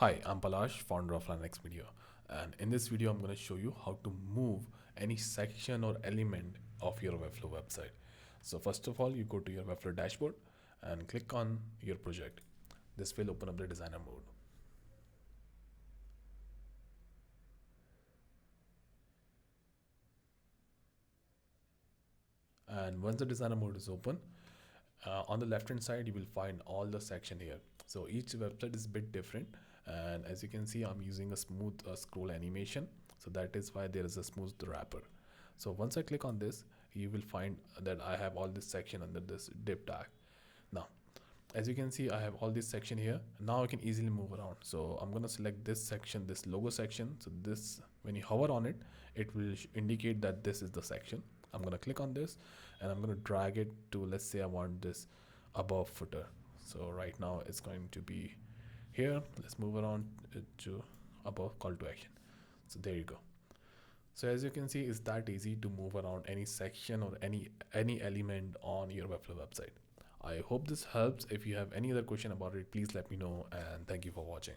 Hi, I'm Palash, founder of Linux Media, and in this video, I'm going to show you how to move any section or element of your Webflow website. So first of all, you go to your Webflow dashboard and click on your project. This will open up the designer mode. And once the designer mode is open, on the left hand side, you will find all the section here. So each website is a bit different. And as you can see, I'm using a smooth scroll animation. So that is why there is a smooth wrapper. So once I click on this, you will find that I have all this section under this div tag. Now, as you can see, I have all this section here. Now I can easily move around. So I'm going to select this section, this logo section. So this, when you hover on it, it will indicate that this is the section. I'm going to click on this and I'm going to drag it to, let's say I want this above footer. So right now it's going to be here. Let's move around to above call to action. So there you go. So as you can see, it's that easy to move around any section or any element on your Webflow website. I hope this helps. If you have any other question about it, please let me know, and thank you for watching.